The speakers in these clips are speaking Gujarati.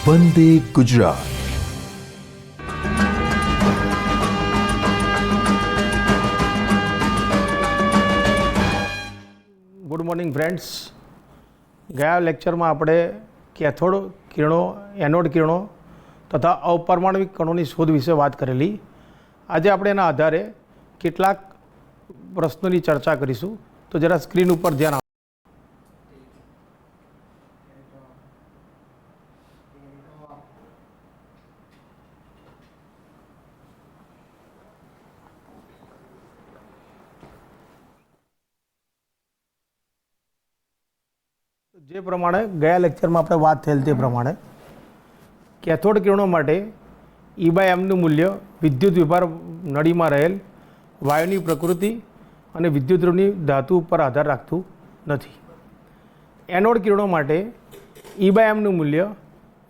વંદે ગુજરાત. Good morning friends. ગયા લેક્ચરમાં આપણે કેથોડ કિરણો, એનોડ કિરણો તથા અપરમાણવિક કણોની શોધ વિશે વાત કરેલી. આજે આપણે એના આધારે કેટલાક પ્રશ્નોની ચર્ચા કરીશું. તો જરા સ્ક્રીન ઉપર ધ્યાન આપો. જે પ્રમાણે ગયા લેક્ચરમાં આપણે વાત થયેલ તે પ્રમાણે કેથોડ કિરણો માટે E/mનું મૂલ્ય વિદ્યુત વિભાર નળીમાં રહેલ વાયુની પ્રકૃતિ અને વિદ્યુતધ્રુવની ધાતુ ઉપર આધાર રાખતું નથી. એનોડ કિરણો માટે E/mનું મૂલ્ય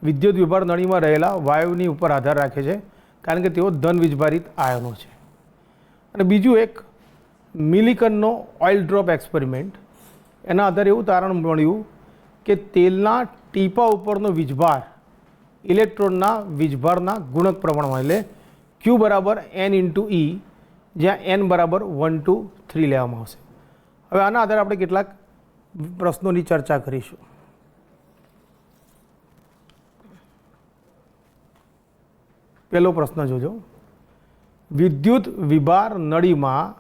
વિદ્યુત વિભાર નળીમાં રહેલા વાયુની ઉપર આધાર રાખે છે, કારણ કે તેઓ ધન વીજભારિત આયનો છે. અને બીજું એક મિલિકનનો ઓઇલ ડ્રોપ એક્સપેરિમેન્ટ, એના આધારે એવું તારણ મળ્યું કે તેલના ટીપા ઉપરનો વીજભાર ઇલેક્ટ્રોનના વીજભારના ગુણક પ્રમાણમાં, એટલે Q બરાબર N/E, જ્યાં N બરાબર 1 to 3 લેવામાં આવશે. હવે આના આધારે આપણે કેટલાક પ્રશ્નોની ચર્ચા કરીશું. પહેલો પ્રશ્ન જોજો. વિદ્યુત વિભાર નળીમાં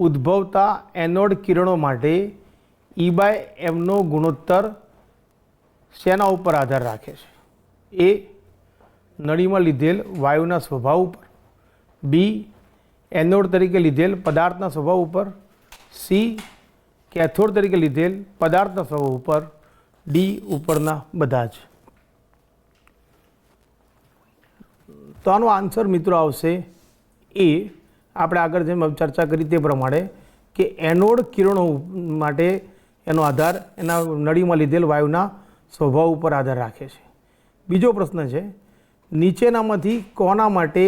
ઉદ્ભવતા એનોડ કિરણો માટે E/mનો ગુણોત્તર શેના ઉપર આધાર રાખે છે? એ, નળીમાં લીધેલ વાયુના સ્વભાવ ઉપર, બી, એનોડ તરીકે લીધેલ પદાર્થના સ્વભાવ ઉપર, સી, કેથોડ તરીકે લીધેલ પદાર્થના સ્વભાવ ઉપર, ડી, ઉપરના બધા જ. તો આનો આન્સર મિત્રો આવશે એ. આપણે આગળ જેમ ચર્ચા કરી તે પ્રમાણે કે એનોડ કિરણો માટે એનો આધાર એના નળીમાં લીધેલ વાયુના સ્વભાવ ઉપર આધાર રાખે છે. બીજો પ્રશ્ન છે, નીચેનામાંથી કોના માટે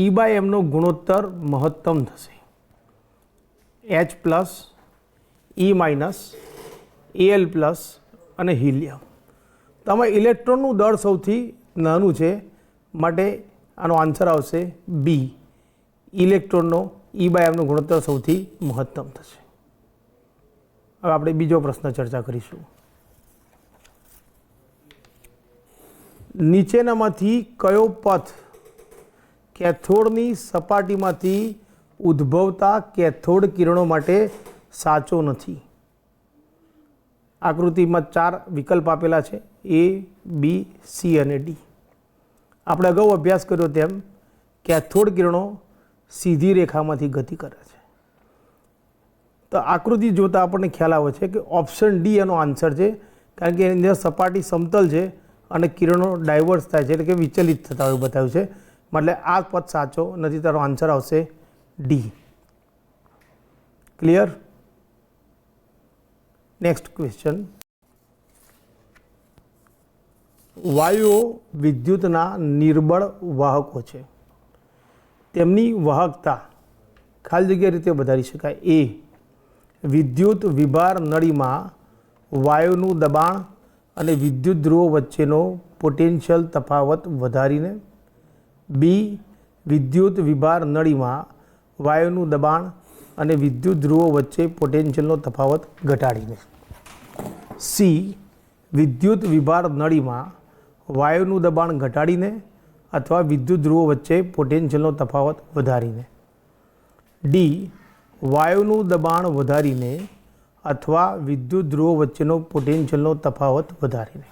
E/mનો ગુણોત્તર મહત્તમ થશે? H+, E-, Al+ અને હિલિયમ. તો આમાં ઇલેક્ટ્રોનનું દળ સૌથી નાનું છે, માટે આનો આન્સર આવશે બી. ઇલેક્ટ્રોનનો E/mનો ગુણોત્તર સૌથી મહત્તમ થશે. હવે આપણે બીજો પ્રશ્ન ચર્ચા કરીશું. નીચેનામાંથી કયો પથ કેથોડની સપાટીમાંથી ઉદ્ભવતા કેથોડ કિરણો માટે સાચો નથી? આકૃતિમાં 4 વિકલ્પ આપેલા છે, A, B, C અને D. આપણે અગાઉ અભ્યાસ કર્યો તેમ કેથોડ કિરણો સીધી રેખામાંથી ગતિ કરે છે. તો આકૃતિ જોતાં આપણને ખ્યાલ આવે છે કે ઓપ્શન ડી એનો આન્સર છે, કારણ કે એની અંદર સપાટી સમતલ છે અને કિરણો ડાયવર્સ થાય છે, એટલે કે વિચલિત થતા હોય બતાવ્યું છે. એટલે આ પદ સાચો નથી, તારો આન્સર આવશે ડી. ક્લિયર? Next question. વાયુઓ વિદ્યુતના નિર્બળ વાહકો છે. તેમની વાહકતા ખાલી જગ્યા રીતે વધારી શકાય. એ, વિદ્યુત વિભાર નળીમાં વાયુનું દબાણ અને વિદ્યુત ધ્રુવો વચ્ચેનો પોટેન્શિયલ તફાવત વધારીને. બી, વિદ્યુત વિભાર નળીમાં વાયુનું દબાણ અને વિદ્યુત ધ્રુવો વચ્ચે પોટેન્શિયલનો તફાવત ઘટાડીને. સી, વિદ્યુત વિભાર નળીમાં વાયુનું દબાણ ઘટાડીને અથવા વિદ્યુત ધ્રુવો વચ્ચે પોટેન્શિયલનો તફાવત વધારીને. ડી, વાયુનું દબાણ વધારીને અથવા વિદ્યુત ધ્રુવો વચ્ચેનો પોટેન્શિયલનો તફાવત વધારીને.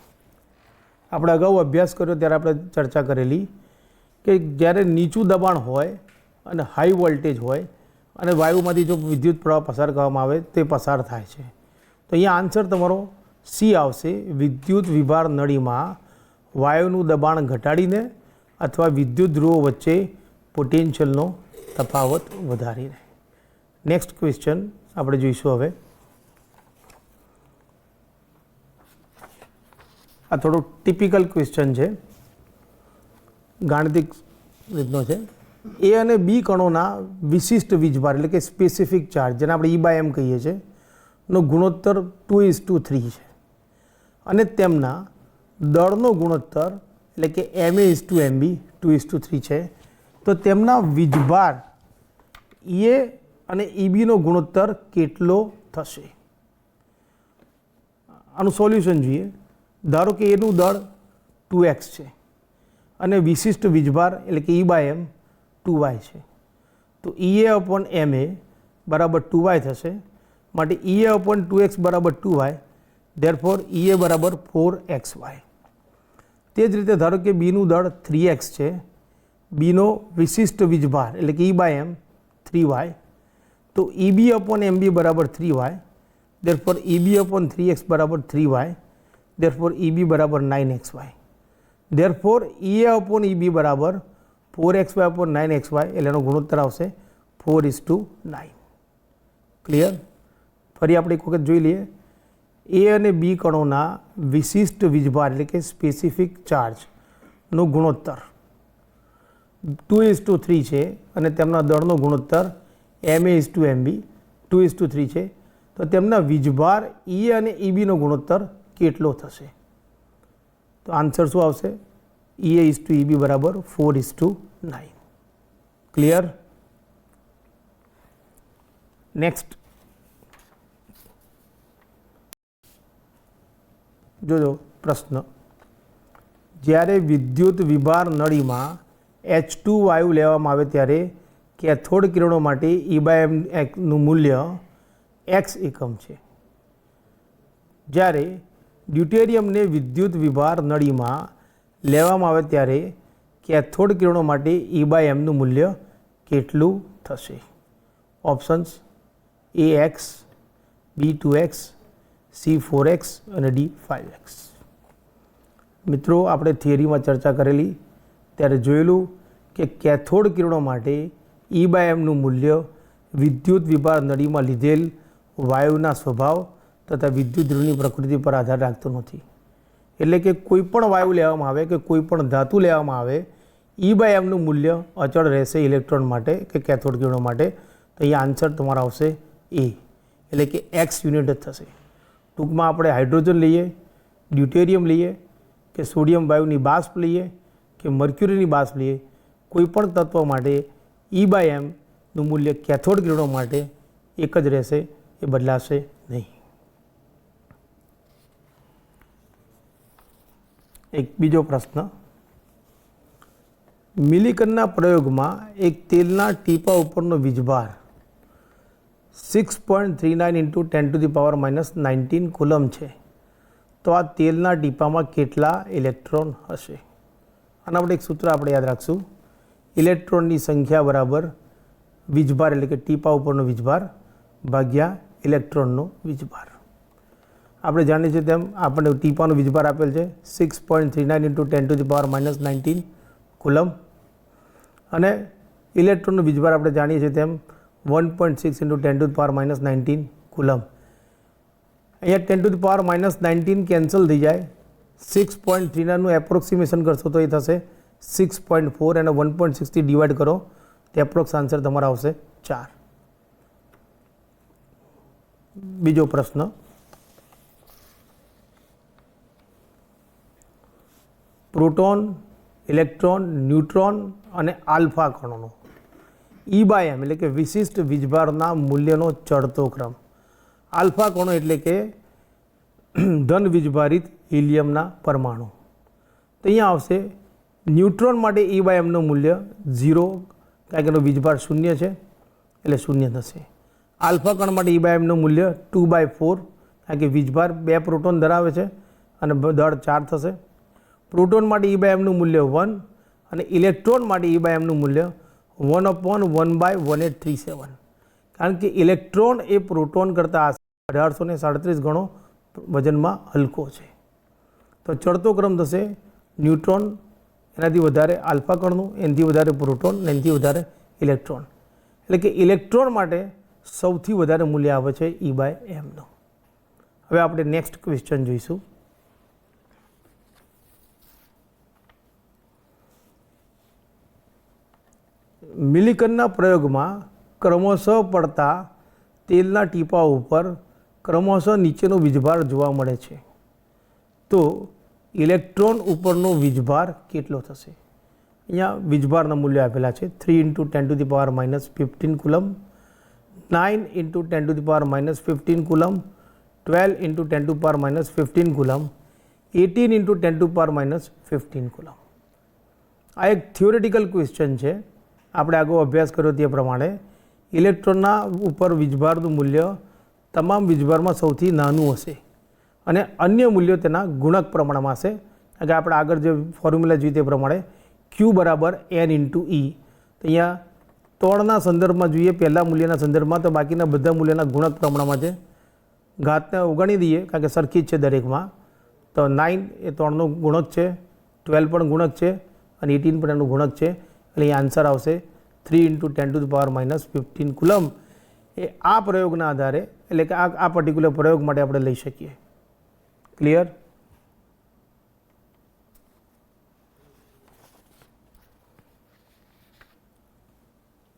આપણે અગાઉ અભ્યાસ કર્યો ત્યારે આપણે ચર્ચા કરેલી કે જ્યારે નીચું દબાણ હોય અને હાઈ વોલ્ટેજ હોય અને વાયુમાંથી જો વિદ્યુત પ્રવાહ પસાર કરવામાં આવે તે પસાર થાય છે. તો અહીંયા આન્સર તમારો સી આવશે. વિદ્યુત વિભાર નળીમાં વાયુનું દબાણ ઘટાડીને અથવા વિદ્યુત ધ્રુવો વચ્ચે પોટેન્શિયલનો તફાવત વધારીને. નેક્સ્ટ ક્વેશ્ચન આપણે જોઈશું. હવે આ થોડો ટિપિકલ ક્વેશ્ચન છે, ગાણિતિક રીતનો છે. એ અને બી કણોના વિશિષ્ટ વીજભાર, એટલે કે સ્પેસિફિક ચાર્જ, જેને આપણે E/m કહીએ છીએ, નો ગુણોત્તર 2:3 છે અને તેમના દળનો ગુણોત્તર એટલે કે Ma:/Mb 2:3 છે, તો તેમના વીજભાર એ અને Ebનો ગુણોત્તર કેટલો થશે? આનું સોલ્યુશન જોઈએ. ધારો કે એનું દળ 2x છે અને વિશિષ્ટ વીજભાર એટલે કે E/m 2y છે, તો Ea/Ma બરાબર 2y થશે. માટે Ea/2x બરાબર 2y, ધેરફોર Ea બરાબર 4xy. તે જ રીતે ધારો કે બીનું દળ 3x છે, બીનો વિશિષ્ટ વીજભાર એટલે કે E/m 3y, તો Eb/Mb બરાબર 3y, ધેરફોર Eb/3x બરાબર 3y, ધેરફોર Eb બરાબર 9xy. ધેરફોર Ea/Eb બરાબર 4xy/9xy, એટલે એનો ગુણોત્તર આવશે 4:9. ક્લિયર? ફરી આપણે એક વખત જોઈ લઈએ. એ અને બી કણોના વિશિષ્ટ વીજભાર એટલે કે સ્પેસિફિક ચાર્જનો ગુણોત્તર 2:3 છે અને તેમના દળનો ગુણોત્તર Ma:/Mb 2:3 છે, તો તેમના વીજભાર E અને Ebનો ગુણોત્તર કેટલો થશે? તો આન્સર શું આવશે? Ea:/Eb બરાબર 4:9. ક્લિયર? નેક્સ્ટ જોજો પ્રશ્ન. જ્યારે વિદ્યુત વિભાર નળીમાં H2 વાયુ લેવામાં આવે ત્યારે કેથોડ કિરણો માટે E/mનું મૂલ્ય x એકમ છે. જ્યારે ડ્યુટેરિયમને વિદ્યુત વિભાર નળીમાં લેવામાં આવે ત્યારે કેથોડ કિરણો માટે E/mનું મૂલ્ય કેટલું થશે? ઓપ્શન્સ AX, B2x, C4x અને D5x. મિત્રો, આપણે થિયરીમાં ચર્ચા કરેલી ત્યારે જોયેલું કે કેથોડ કિરણો માટે E/mનું મૂલ્ય વિદ્યુત વિભાર નળીમાં લીધેલ વાયુના સ્વભાવ તથા વિદ્યુત ધ્રુવની પ્રકૃતિ પર આધાર રાખતો નથી. એટલે કે કોઈ પણ વાયુ લેવામાં આવે કે કોઈ પણ ધાતુ લેવામાં આવે, E/mનું મૂલ્ય અચળ રહેશે ઇલેક્ટ્રોન માટે કે કેથોડ કિરણો માટે. તો અહીંયા આન્સર તમારો આવશે A, એટલે કે x યુનિટ જ થશે. ટૂંકમાં આપણે હાઇડ્રોજન લઈએ, ડ્યુટેરિયમ લઈએ કે સોડિયમ વાયુની બાષ્પ લઈએ કે મર્ક્યુરીની બાષ્પ લઈએ, કોઈ પણ તત્વ માટે E/mનું મૂલ્ય કેથોડ કિરણો માટે એક જ રહેશે, એ બદલાશે નહીં. એક બીજો પ્રશ્ન. મિલિકનના પ્રયોગમાં એક તેલના ટીપા ઉપરનો વીજભાર 6.39 × 10⁻⁻19 કુલમ છે, તો આ તેલના ટીપામાં કેટલા ઇલેક્ટ્રોન હશે? આના આપણે એક સૂત્ર આપણે યાદ રાખશું. ઇલેક્ટ્રોનની સંખ્યા બરાબર વીજભાર એટલે કે ટીપા ઉપરનો વીજભાર ભાગ્યા ઇલેક્ટ્રોનનો વીજભાર. આપણે જાણીએ છીએ તેમ આપણને ટીપાનો વીજભાર આપેલ છે 6.39 × 10⁻⁻19 કુલમ, અને ઇલેક્ટ્રોનનો વીજભાર આપણે જાણીએ છીએ તેમ 1.6 × 10⁻⁻19 કુલમ. અહીંયા 10⁻⁻19 કેન્સલ થઈ જાય. 6.39નું એપ્રોક્સિમેશન કરશો તો એ થશે 6.4, અને 1.6 થી ડિવાઈડ કરો તો એપ્રોક્સ આન્સર તમારો આવશે 4. બીજો પ્રશ્ન. પ્રોટોન, ઇલેક્ટ્રોન, ન્યુટ્રોન અને આલ્ફા કણોનો E/m એટલે કે વિશિષ્ટ વીજભારના મૂલ્યનો ચડતો ક્રમ. આલ્ફા કણો એટલે કે ધન વીજભારિત હિલિયમના પરમાણુ. તો અહીંયા આવશે ન્યુટ્રોન માટે E/mનું મૂલ્ય 0, કારણ કે એનો વીજભાર 0 છે એટલે 0 થશે. આલ્ફા કણ માટે E/mનું મૂલ્ય 2/4, કારણ કે વીજભાર 2 પ્રોટોન ધરાવે છે અને દળ 4 થશે. પ્રોટોન માટે E/mનું મૂલ્ય 1 અને ઇલેક્ટ્રોન માટે E/mનું મૂલ્ય 1/1/1837, કારણ કે ઇલેક્ટ્રોન એ પ્રોટોન કરતાં 1837 ગણો વજનમાં હલકો છે. તો ચડતો ક્રમ થશે ન્યુટ્રોન, એનાથી વધારે આલ્ફા કણનું, એનાથી વધારે પ્રોટોન, એનાથી વધારે ઇલેક્ટ્રોન. એટલે કે ઇલેક્ટ્રોન માટે સૌથી વધારે મૂલ્ય આવે છે E/mનું. હવે આપણે નેક્સ્ટ ક્વેશ્ચન જોઈશું. મિલિકનના પ્રયોગમાં ક્રમશઃ પડતા તેલના ટીપા ઉપર ક્રમશઃ નીચેનો વીજભાર જોવા મળે છે. તો ઇલેક્ટ્રોન ઉપરનો વીજભાર કેટલો થશે? અહીંયા વીજભારના મૂલ્ય આપેલા છે 3 × 10⁻⁻15 કુલમ, 9 × 10⁻⁻15 કુલમ, 12 × 10⁻⁻15 કુલમ, 18 × 10⁻⁻15 કુલમ. આ એક થિયોરેટિકલ ક્વેશ્ચન છે. આપણે આગળ અભ્યાસ કર્યો તે પ્રમાણે ઇલેક્ટ્રોનના ઉપર વીજભારનું મૂલ્ય તમામ વીજભારમાં સૌથી નાનું હશે અને અન્ય મૂલ્યો તેના ગુણક પ્રમાણમાં હશે. કારણ કે આપણે આગળ જે ફોર્મ્યુલા જોઈ તે પ્રમાણે Q બરાબર N × E. તો અહીંયા 3ના સંદર્ભમાં જોઈએ, પહેલા મૂલ્યના સંદર્ભમાં, તો બાકીના બધા મૂલ્યના ગુણક પ્રમાણમાં છે. ઘાતને અવગણી દઈએ કારણ કે સરખી જ છે દરેકમાં. તો 9 એ 3નો ગુણક છે, 12 પણ ગુણક છે અને 18 પણ એનું ગુણક છે. એટલે અહીં આન્સર આવશે 3 × 10⁻⁻15 કુલમ. એ આ પ્રયોગના આધારે, એટલે કે આ પર્ટિક્યુલર પ્રયોગ માટે આપણે લઈ શકીએ. ક્લિયર?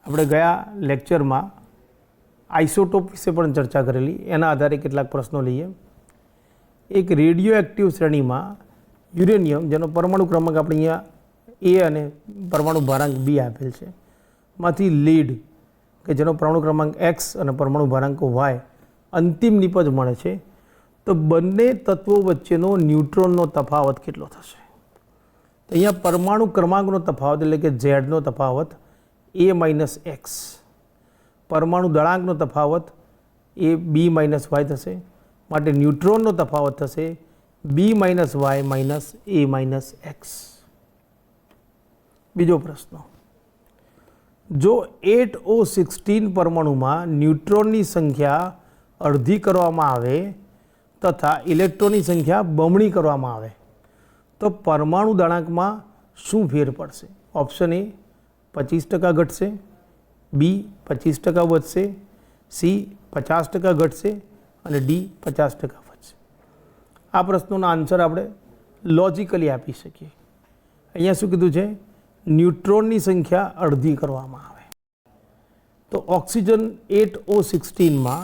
આપણે ગયા લેક્ચરમાં આઇસોટોપ વિશે પણ ચર્ચા કરેલી. એના આધારે કેટલાક પ્રશ્નો લઈએ. એક રેડિયો એક્ટિવ શ્રેણીમાં યુરેનિયમ, જેનો પરમાણુ ક્રમાંક આપણે અહીંયા એ અને પરમાણુ ભારાંક બી આપેલ છે, માંથી લીડ કે જેનો પરમાણુ ક્રમાંક એક્સ અને પરમાણુ ભારાંક વાય અંતિમ નિપજ મળે છે, તો બંને તત્વો વચ્ચેનો ન્યુટ્રોનનો તફાવત કેટલો થશે? તો અહીંયા પરમાણુ ક્રમાંકનો તફાવત એટલે કે ઝેડનો તફાવત A-X, પરમાણુ દળાંકનો તફાવત એ B-Y થશે. માટે ન્યુટ્રોનનો તફાવત થશે B-Y - A-X. બીજો પ્રશ્ન, જો 8O16 પરમાણુમાં ન્યુટ્રોનની સંખ્યા અડધી કરવામાં આવે તથા ઇલેક્ટ્રોનની સંખ્યા બમણી કરવામાં આવે તો પરમાણુ દળાંકમાં શું ફેર પડશે? ઓપ્શન એ 25% ઘટશે, બી 25% વધશે, સી 50% ઘટશે અને ડી 50% વધશે. આ પ્રશ્નોના આન્સર આપણે લોજિકલી આપી શકીએ. અહીંયા શું કીધું છે? ન્યુટ્રોનની સંખ્યા અડધી કરવામાં આવે. તો ઓક્સિજન 8O16માં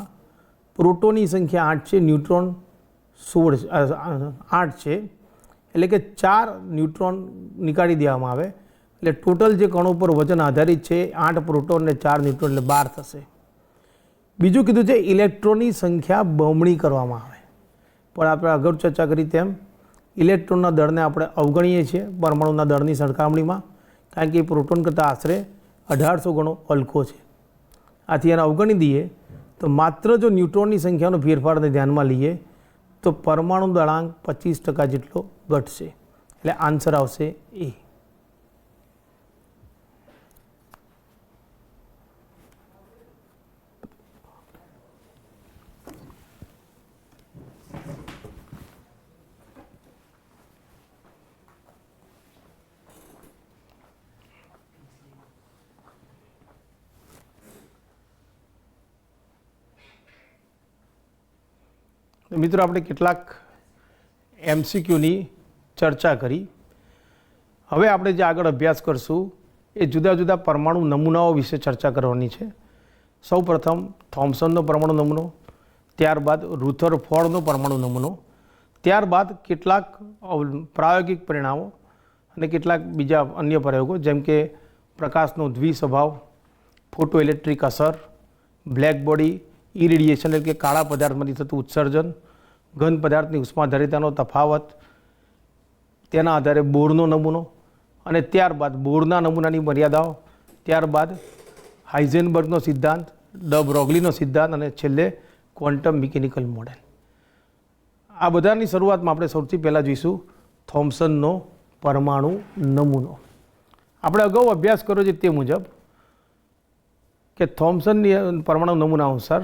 પ્રોટોનની સંખ્યા 8 છે, ન્યુટ્રોન 8 છે, એટલે કે 4 ન્યુટ્રોન નીકાળી દેવામાં આવે એટલે ટોટલ જે કણો પર વજન આધારિત છે 8 પ્રોટોન અને 4 ન્યુટ્રોન, એટલે 12 થશે. બીજું કીધું છે ઇલેક્ટ્રોનની સંખ્યા બમણી કરવામાં આવે. પણ આપણે અગાઉ ચર્ચા કરી તેમ ઇલેક્ટ્રોનના દળને આપણે અવગણીએ છીએ પરમાણુના દળની સરખામણીમાં, કારણ કે એ પ્રોટોન કરતાં આશરે 1800 ગણો હલકો છે. આથી એને અવગણી દઈએ તો માત્ર જો ન્યુટ્રોનની સંખ્યાનો ફેરફારને ધ્યાનમાં લઈએ તો પરમાણુ દળાંક 25% જેટલો ઘટશે. એટલે આન્સર આવશે એ. મિત્રો, આપણે કેટલાક MCQની ચર્ચા કરી. હવે આપણે જે આગળ અભ્યાસ કરશું એ જુદા જુદા પરમાણુ નમૂનાઓ વિશે ચર્ચા કરવાની છે. સૌ પ્રથમ થોમ્સનનો પરમાણુ નમૂનો, ત્યારબાદ રુથરફોર્ડનો પરમાણુ નમૂનો, ત્યારબાદ કેટલાક પ્રાયોગિક પરિણામો અને કેટલાક બીજા અન્ય પ્રયોગો, જેમ કે પ્રકાશનો દ્વિસ્વભાવ, ફોટો ઇલેક્ટ્રિક અસર, બ્લેક બોડી ઇરેડિયેશન એટલે કે કાળા પદાર્થમાંથી થતું ઉત્સર્જન, ઘન પદાર્થની ઉષ્માધારિતાનો તફાવત, તેના આધારે બોરનો નમૂનો અને ત્યારબાદ બોરના નમૂનાની મર્યાદાઓ, ત્યારબાદ હાઇઝેનબર્ગનો સિદ્ધાંત, ડ બ્રોગલીનો સિદ્ધાંત અને છેલ્લે ક્વોન્ટમ મિકેનિકલ મોડેલ. આ બધાની શરૂઆતમાં આપણે સૌથી પહેલાં જોઈશું થોમ્સનનો પરમાણુ નમૂનો. આપણે અગાઉ અભ્યાસ કર્યો છે તે મુજબ કે થોમ્સનની પરમાણુ નમૂના અનુસાર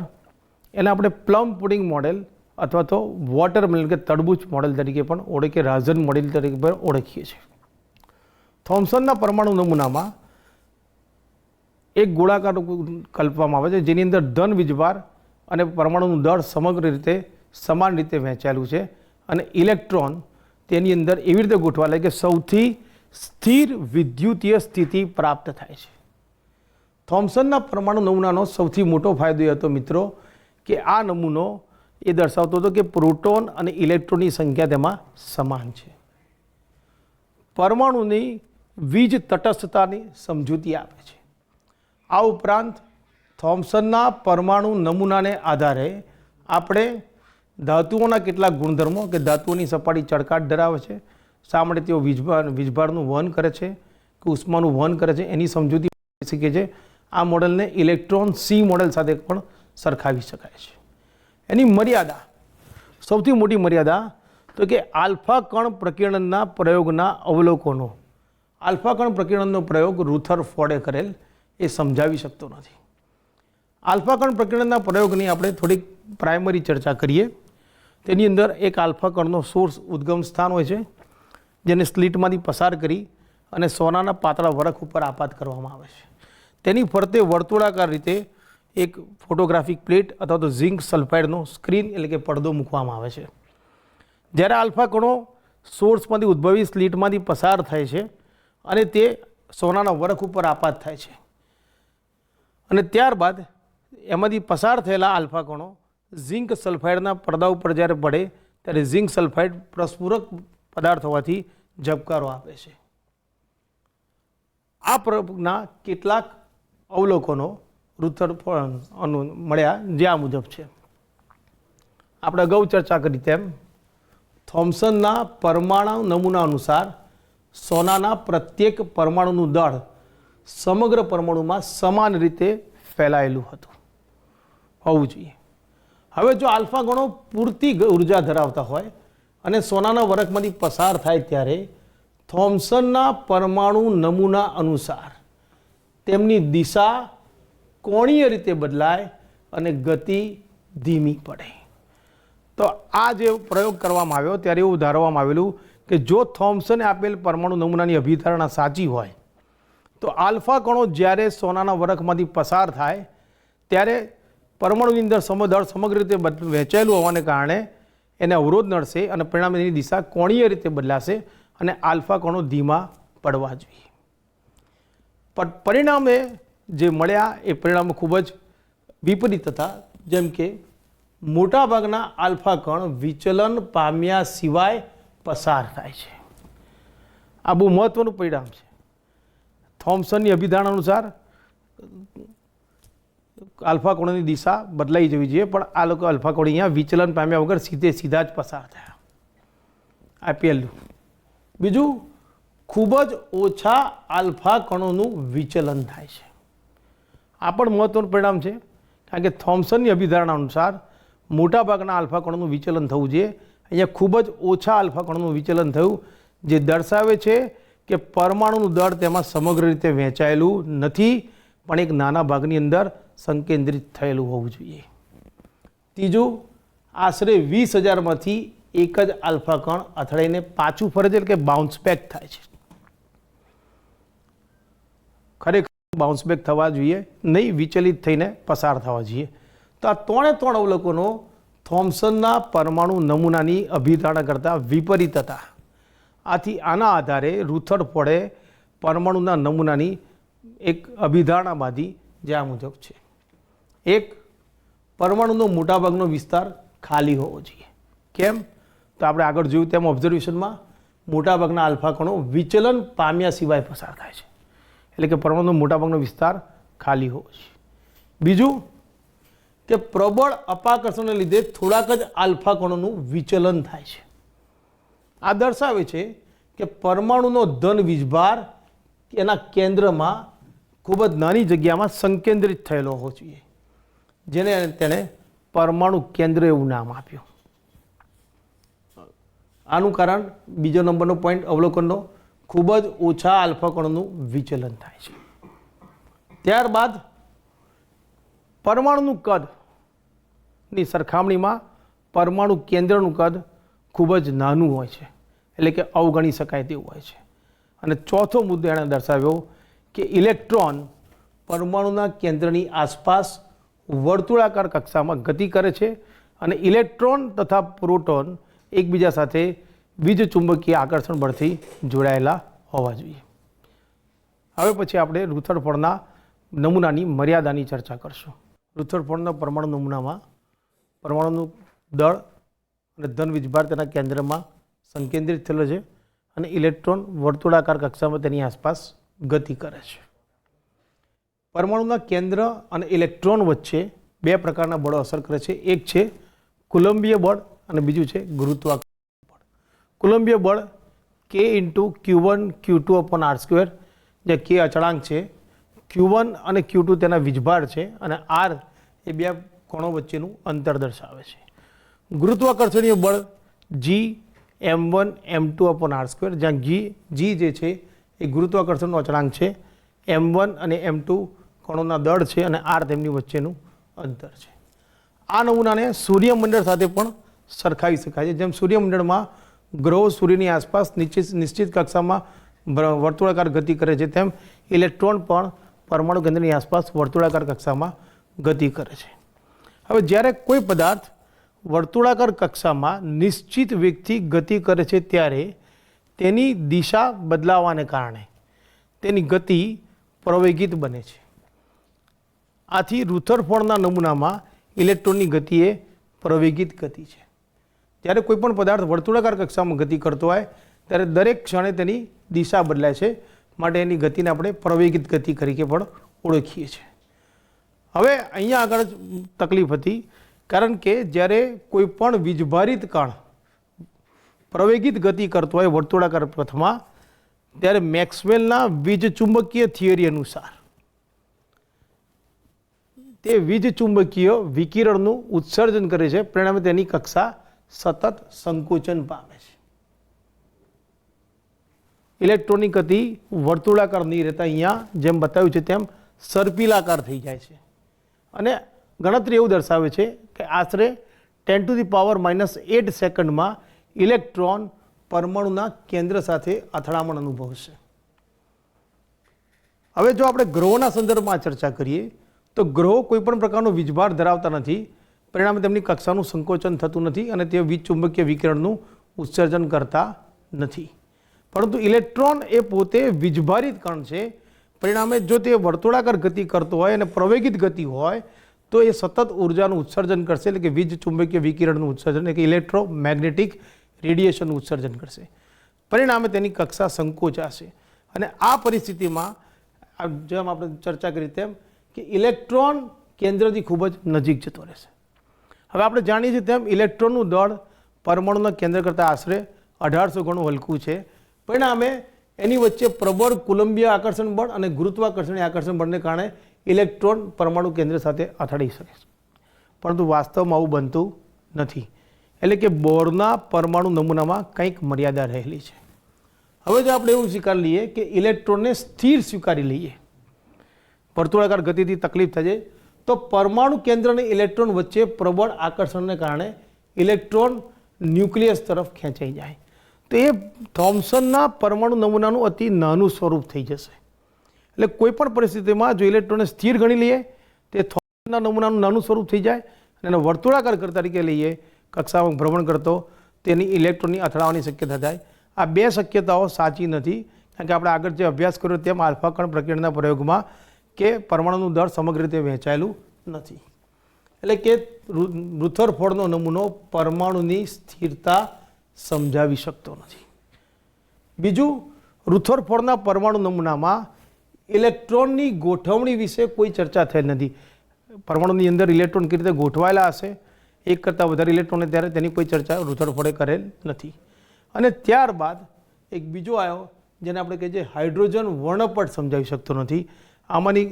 એને આપણે પ્લમ પુડિંગ મોડેલ અથવા તો વોટરમેલન કે તરબૂચ મોડેલ તરીકે પણ ઓળખીએ, રાઝન મોડેલ તરીકે પણ ઓળખીએ છીએ. થોમ્સનના પરમાણુ નમૂનામાં એક ગોળાકાર કલ્પવામાં આવે છે જેની અંદર ધન વીજભાર અને પરમાણુનું દળ સમગ્ર રીતે સમાન રીતે વહેંચાયેલું છે અને ઇલેક્ટ્રોન તેની અંદર એવી રીતે ગોઠવાયેલા કે સૌથી સ્થિર વિદ્યુતીય સ્થિતિ પ્રાપ્ત થાય છે. થોમ્સનના પરમાણુ નમૂનાનો સૌથી મોટો ફાયદો એ હતો મિત્રો કે આ નમૂનો એ દર્શાવતો હતો કે પ્રોટોન અને ઇલેક્ટ્રોનની સંખ્યા તેમાં સમાન છે. પરમાણુની વીજ તટસ્થતાની સમજૂતી આપે છે. આ ઉપરાંત થોમ્સનના પરમાણુ નમૂનાને આધારે આપણે ધાતુઓના કેટલાક ગુણધર્મો કે ધાતુઓની સપાટી ચળકાટ ધરાવે છે, શા માટે તેઓ વીજભારનું વહન કરે છે કે ઉષ્માનું વહન કરે છે, એની સમજૂતી શીખે છે. આ મોડેલને ઇલેક્ટ્રોન સી મોડેલ સાથે પણ સરખાવી શકાય છે. એની મર્યાદા, સૌથી મોટી મર્યાદા તો કે આલ્ફા કણ પ્રકીર્ણનના પ્રયોગના અવલોકનો. આલ્ફા કણ પ્રકીર્ણનનો પ્રયોગ રુથરફોર્ડે કરેલ એ સમજાવી શકતો નથી. આલ્ફા કણ પ્રકીર્ણનના પ્રયોગની આપણે થોડીક પ્રાઇમરી ચર્ચા કરીએ. તેની અંદર એક આલ્ફા કણનો સોર્સ ઉદ્ગમ સ્થાન હોય છે, જેને સ્લિટમાંથી પસાર કરી અને સોનાના પાતળા વરખ ઉપર આપાત કરવામાં આવે છે. તેની ફરતે વર્તુળાકાર રીતે એક ફોટોગ્રાફિક પ્લેટ અથવા તો ઝિંક સલ્ફાઇડનો સ્ક્રીન એટલે કે પડદો મૂકવામાં આવે છે. જ્યારે આલ્ફા કણો સોર્સમાંથી ઉદ્ભવી સ્લિટમાંથી પસાર થાય છે અને તે સોનાના વરખ ઉપર આપાત થાય છે, અને ત્યારબાદ એમાંથી પસાર થયેલા આલ્ફા કણો ઝિંક સલ્ફાઇડના પડદા ઉપર જ્યારે પડે ત્યારે ઝિંક સલ્ફાઇડ પ્રસ્ફુરક પદાર્થ હોવાથી ઝબકારો આપે છે. આ પ્રયોગના કેટલાક અવલોકનો રુથરફોર્ડ મળ્યા, જે આ મુજબ છે. આપણે અગાઉ ચર્ચા કરી તેમ થોમ્સનના પરમાણુ નમૂના અનુસાર સોનાના પ્રત્યેક પરમાણુનું દળ સમગ્ર પરમાણુમાં સમાન રીતે ફેલાયેલું હોવું જોઈએ. હવે જો આલ્ફા કણો પૂરતી ઉર્જા ધરાવતા હોય અને સોનાના વરખમાંથી પસાર થાય ત્યારે થોમ્સનના પરમાણુ નમૂના અનુસાર તેમની દિશા કોણીય રીતે બદલાય અને ગતિ ધીમી પડે. તો આ જે પ્રયોગ કરવામાં આવ્યો ત્યારે એવું ધારવામાં આવેલું કે જો થોમ્સને આપેલ પરમાણુ નમૂનાની અભિધારણા સાચી હોય તો આલ્ફા કણો જ્યારે સોનાના વરખમાંથી પસાર થાય ત્યારે પરમાણુની અંદર દળ સમગ્ર રીતે વહેંચાયેલું હોવાને કારણે એને અવરોધ નડશે અને પરિણામે એની દિશા કોણીય રીતે બદલાશે અને આલ્ફા કણો ધીમા પડવા જોઈએ. પણ પરિણામે જે મળ્યા એ પરિણામો ખૂબ જ વિપરીત હતા. જેમ કે મોટાભાગના આલ્ફા કણ વિચલન પામ્યા સિવાય પસાર થાય છે. આ બહુ મહત્વનું પરિણામ છે. થોમ્સનની અભિધારણા અનુસાર આલ્ફા કણોની દિશા બદલાઈ જવી જોઈએ, પણ આ લોકો આલ્ફા કણો અહીંયા વિચલન પામ્યા વગર સીધા જ પસાર થયા. આ પહેલું. બીજું, ખૂબ જ ઓછા આલ્ફા કણોનું વિચલન થાય છે. આ પણ મહત્વનું પરિણામ છે, કારણ કે થોમ્સનની અભિધારણા અનુસાર મોટાભાગના આલ્ફા કણોનું વિચલન થવું જોઈએ. અહીંયા ખૂબ જ ઓછા આલ્ફા કણોનું વિચલન થયું, જે દર્શાવે છે કે પરમાણુનું દળ તેમાં સમગ્ર રીતે વહેંચાયેલું નથી, પણ એક નાના ભાગની અંદર સંકેન્દ્રિત થયેલું હોવું જોઈએ. ત્રીજું, આશરે 20,000માંથી એક જ આલ્ફા કણ અથડાઈને પાછું ફરે છે, એટલે કે બાઉન્સ બેક થાય છે. ખરેખર બાઉન્સ બેક થવા જોઈએ નહીં, વિચલિત થઈને પસાર થવા જોઈએ. તો આ ત્રણ અવલોકનો થોમ્સનના પરમાણુ નમૂનાની અભિધારણા કરતાં વિપરીત હતા. આથી આના આધારે રુથરફોર્ડે પરમાણુના નમૂનાની એક અભિધારણા બાંધી, જે આ મુજબ છે. એક, પરમાણુનો મોટાભાગનો વિસ્તાર ખાલી હોવો જોઈએ. કેમ? તો આપણે આગળ જોયું તેમ ઓબ્ઝર્વેશનમાં મોટાભાગના આલ્ફા કણો વિચલન પામ્યા સિવાય પસાર થાય છે, એટલે કે પરમાણુનો મોટાભાગનો વિસ્તાર ખાલી હોવો જોઈએ. બીજું કે પ્રબળ અપાકર્ષણને લીધે થોડાક જ આલ્ફા કણોનું વિચલન થાય છે. આ દર્શાવે છે કે પરમાણુનો ધન વીજભાર એના કેન્દ્રમાં ખૂબ જ નાની જગ્યામાં સંકેન્દ્રિત થયેલો હોવો જોઈએ, જેને તેણે પરમાણુ કેન્દ્ર એવું નામ આપ્યું. આનું કારણ બીજો નંબરનો પોઈન્ટ અવલોકનનો, ખૂબ જ ઓછા આલ્ફા કણોનું વિચલન થાય છે. ત્યારબાદ પરમાણુનું કદની સરખામણીમાં પરમાણુ કેન્દ્રનું કદ ખૂબ જ નાનું હોય છે, એટલે કે અવગણી શકાય તેવું હોય છે. અને ચોથો મુદ્દો એણે દર્શાવ્યો કે ઇલેક્ટ્રોન પરમાણુના કેન્દ્રની આસપાસ વર્તુળાકાર કક્ષામાં ગતિ કરે છે અને ઇલેક્ટ્રોન તથા પ્રોટોન એકબીજા સાથે વીજ ચુંબકીય આકર્ષણ બળથી જોડાયેલા હોવા જોઈએ. હવે પછી આપણે રુથરફોર્ડના નમૂનાની મર્યાદાની ચર્ચા કરશું. રુથરફોર્ડના પરમાણુ નમૂનામાં પરમાણુનું દળ અને ધન વીજભાર તેના કેન્દ્રમાં સંકેન્દ્રિત થયેલો છે અને ઇલેક્ટ્રોન વર્તુળાકાર કક્ષામાં તેની આસપાસ ગતિ કરે છે. પરમાણુના કેન્દ્ર અને ઇલેક્ટ્રોન વચ્ચે બે પ્રકારના બળો અસર કરે છે. એક છે કુલંબીય બળ અને બીજું છે ગુરુત્વાકર્ષણ બળ. કુલંબીય બળ K×Q1 Q2/r², જે K અચળાંક છે, Q1 અને Q2 તેના વીજભાર છે અને R એ બે કોણો વચ્ચેનું અંતર દર્શાવે છે. ગુરુત્વાકર્ષણીય બળ G m1m2/r², જ્યાં G જે છે એ ગુરુત્વાકર્ષણનો અચળાંક છે, m1 અને m2 કણોના દળ છે અને R તેમની વચ્ચેનું અંતર છે. આ નમૂનાને સૂર્યમંડળ સાથે પણ સરખાવી શકાય છે. જેમ સૂર્યમંડળમાં ગ્રહો સૂર્યની આસપાસ નિશ્ચિત કક્ષામાં વર્તુળાકાર ગતિ કરે છે, તેમ ઇલેક્ટ્રોન પણ પરમાણુ કેન્દ્રની આસપાસ વર્તુળાકાર કક્ષામાં ગતિ કરે છે. હવે જ્યારે કોઈ પદાર્થ વર્તુળાકાર કક્ષામાં નિશ્ચિત વેગથી ગતિ કરે છે ત્યારે તેની દિશા બદલાવાને કારણે તેની ગતિ પ્રવેગિત બને છે. આથી રુથરફોર્ડના નમૂનામાં ઇલેક્ટ્રોનની ગતિ એ પ્રવેગિત ગતિ છે. જ્યારે કોઈ પણ પદાર્થ વર્તુળાકાર કક્ષામાં ગતિ કરતો હોય ત્યારે દરેક ક્ષણે તેની દિશા બદલાય છે, માટે એની ગતિને આપણે પ્રવેગિત ગતિ તરીકે પણ ઓળખીએ છીએ. હવે અહીંયા આગળ તકલીફ હતી, કારણ કે જ્યારે કોઈ પણ વીજભારિત કણ પ્રવેગિત ગતિ કરતો હોય વર્તુળાકાર પથમાં, ત્યારે મેક્સવેલના વીજચુંબકીય થિયરી અનુસાર તે વીજચુંબકીય વિકિરણનું ઉત્સર્જન કરે છે, પરિણામે તેની કક્ષા સતત સંકોચન પામે છે. ઇલેક્ટ્રોનની ગતિ વર્તુળાકાર નહીં રહેતા અહીંયા જેમ બતાવ્યું છે તેમ સર્પિલાકાર થઈ જાય છે અને ગણતરી એવું દર્શાવે છે કે આશરે 10⁻⁻8 સેકન્ડમાં ઇલેક્ટ્રોન પરમાણુના કેન્દ્ર સાથે અથડામણ અનુભવશે. હવે જો આપણે ગ્રહોના સંદર્ભમાં ચર્ચા કરીએ તો ગ્રહો કોઈપણ પ્રકારનો વીજભાર ધરાવતા નથી, પરિણામે તેમની કક્ષાનું સંકોચન થતું નથી અને તે વીજચુંબકીય વિકિરણનું ઉત્સર્જન કરતા નથી. પરંતુ ઇલેક્ટ્રોન એ પોતે વીજભારિત કણ છે, પરિણામે જો તે વર્તુળાકાર ગતિ કરતો હોય અને પ્રવેગિત ગતિ હોય તો એ સતત ઉર્જાનું ઉત્સર્જન કરશે, એટલે કે વીજચુંબકીય વિકિરણનું ઉત્સર્જન, એટલે કે ઇલેક્ટ્રોમેગ્નેટિક રેડિયેશનનું ઉત્સર્જન કરશે. પરિણામે તેની કક્ષા સંકોચાશે અને આ પરિસ્થિતિમાં જેમ આપણે ચર્ચા કરી તેમ કે ઇલેક્ટ્રોન કેન્દ્રથી ખૂબ જ નજીક જતો રહેશે. હવે આપણે જાણીએ છીએ તેમ ઇલેક્ટ્રોનનું દળ પરમાણુના કેન્દ્ર કરતાં આશરે 1800 ગણું હલકું છે. પરિણામે એની વચ્ચે પ્રબળ કુલંબીય આકર્ષણ બળ અને ગુરુત્વાકર્ષણીય આકર્ષણ બળને કારણે ઇલેક્ટ્રોન પરમાણુ કેન્દ્ર સાથે અથડાઈ શકે છે. પરંતુ વાસ્તવમાં આવું બનતું નથી, એટલે કે બોરના પરમાણુ નમૂનામાં કંઈક મર્યાદા રહેલી છે. હવે જો આપણે એવું સ્વીકારી લઈએ કે ઇલેક્ટ્રોનને સ્થિર સ્વીકારી લઈએ, વર્તુળાકાર ગતિથી તકલીફ થશે, તો પરમાણુ કેન્દ્ર અને ઇલેક્ટ્રોન વચ્ચે પ્રબળ આકર્ષણને કારણે ઇલેક્ટ્રોન ન્યુક્લિયસ તરફ ખેંચાઈ જાય, તો એ થોમ્સનના પરમાણુ નમૂનાનું અતિ નાનું સ્વરૂપ થઈ જશે. એટલે કોઈપણ પરિસ્થિતિમાં જો ઇલેક્ટ્રોનને સ્થિર ગણી લઈએ તે થોમ્સનના નમૂનાનું નાનું સ્વરૂપ થઈ જાય અને એનો વર્તુળાકાર તરીકે લઈએ, કક્ષામાં ભ્રમણ કરતો, તેની ઇલેક્ટ્રોનની અથડાવાની શક્યતા થાય. આ બે શક્યતાઓ સાચી નથી, કારણ કે આપણે આગળ જે અભ્યાસ કર્યો તેમ આલ્ફા કણ પ્રકીર્ણનના પ્રયોગમાં કે પરમાણુનું દળ સમગ્ર રીતે વહેંચાયેલું નથી. એટલે કે રુથરફોર્ડનો નમૂનો પરમાણુની સ્થિરતા સમજાવી શકતો નથી. બીજું, રુથરફોર્ડના પરમાણુ નમૂનામાં ઇલેક્ટ્રોનની ગોઠવણી વિશે કોઈ ચર્ચા થયેલ નથી. પરમાણુની અંદર ઇલેક્ટ્રોન કેવી રીતે ગોઠવાયેલા હશે, એક કરતાં વધારે ઇલેક્ટ્રોન ત્યારે તેની કોઈ ચર્ચા રુથરફોર્ડે કરેલ નથી. અને ત્યારબાદ એક બીજો આવ્યો જેને આપણે કહીએ છીએ હાઇડ્રોજન વર્ણપટ સમજાવી શકતો નથી. આમાંની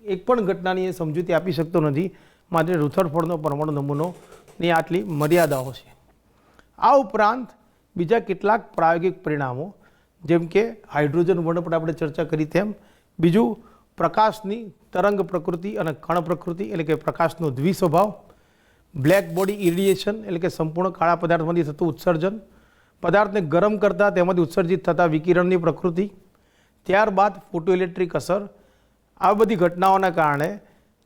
એક પણ ઘટનાની એ સમજૂતી આપી શકતો નથી, માટે રુથરફોર્ડનો પરમાણુ નમૂનોની આટલી મર્યાદાઓ છે. આ ઉપરાંત બીજા કેટલાક પ્રાયોગિક પરિણામો, જેમ કે હાઇડ્રોજન વર્ણપટ આપણે ચર્ચા કરી તેમ, બીજું પ્રકાશની તરંગ પ્રકૃતિ અને કણ પ્રકૃતિ, એટલે કે પ્રકાશનો દ્વિસ્વભાવ, બ્લેક બોડી ઇરેડિયેશન, એટલે કે સંપૂર્ણ કાળા પદાર્થમાંથી થતું ઉત્સર્જન, પદાર્થને ગરમ કરતાં તેમાંથી ઉત્સર્જિત થતા વિકિરણની પ્રકૃતિ, ત્યારબાદ ફોટોઇલેક્ટ્રિક અસર, આ બધી ઘટનાઓના કારણે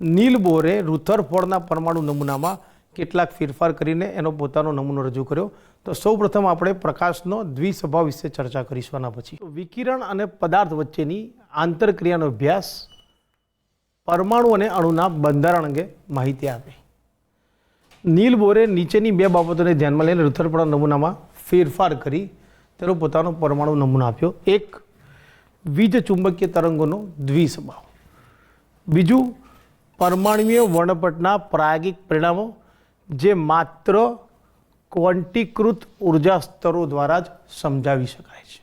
નીલ બોરે રુથરફોર્ડના પરમાણુ નમૂનામાં કેટલાક ફેરફાર કરીને એનો પોતાનો નમૂનો રજૂ કર્યો. તો સૌપ્રથમ આપણે પ્રકાશનો દ્વિસ્વભાવ વિશે ચર્ચા કરીશું. આના પછી વિકિરણ અને પદાર્થ વચ્ચેની આંતરક્રિયાનો અભ્યાસ પરમાણુ અને અણુના બંધારણ અંગે માહિતી આપે. નીલ બોરે નીચેની બે બાબતોને ધ્યાનમાં લઈને રુથરફોર્ડના નમૂનામાં ફેરફાર કરી તેનો પોતાનો પરમાણુ નમૂનો આપ્યો. એક, વીજ ચુંબકીય તરંગોનો દ્વિસ્વભાવ. બીજું, પરમાણુય વર્ણપટના પ્રાયોગિક પરિણામો જે માત્ર ક્વોન્ટીકૃત ઉર્જા સ્તરો દ્વારા જ સમજાવી શકાય છે.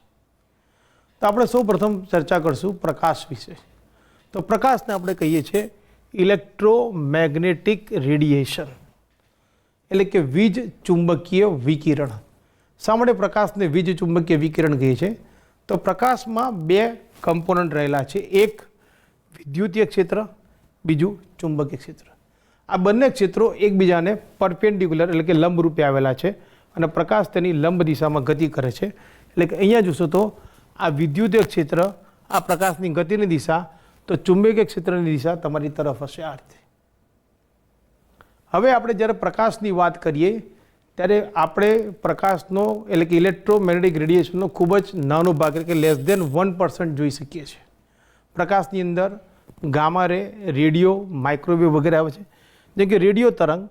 તો આપણે સૌ પ્રથમ ચર્ચા કરશું પ્રકાશ વિશે. તો પ્રકાશને આપણે કહીએ છીએ ઇલેક્ટ્રોમેગ્નેટિક રેડિયેશન, એટલે કે વીજ ચુંબકીય વિકિરણ. શા માટે પ્રકાશને વીજ ચુંબકીય વિકિરણ કહીએ છીએ? તો પ્રકાશમાં બે કમ્પોનન્ટ રહેલા છે. એક વિદ્યુતીય ક્ષેત્ર, બીજું ચુંબકીય ક્ષેત્ર. આ બંને ક્ષેત્રો એકબીજાને પરપેન્ડિક્યુલર એટલે કે લંબ રૂપે આવેલા છે અને પ્રકાશ તેની લંબ દિશામાં ગતિ કરે છે. એટલે કે અહીંયા જોશો તો આ વિદ્યુતીય ક્ષેત્ર, આ પ્રકાશની ગતિની દિશા, તો ચુંબકીય ક્ષેત્રની દિશા તમારી તરફ હશે આ રીતે. હવે આપણે જ્યારે પ્રકાશની વાત કરીએ ત્યારે આપણે પ્રકાશનો એટલે કે ઇલેક્ટ્રોમેગ્નેટિક રેડિયેશનનો ખૂબ જ નાનો ભાગ એટલે કે <1% જોઈ શકીએ છીએ. પ્રકાશની અંદર ગામા રે, રેડિયો, માઇક્રોવેવ વગેરે આવે છે. જેમ કે રેડિયો તરંગ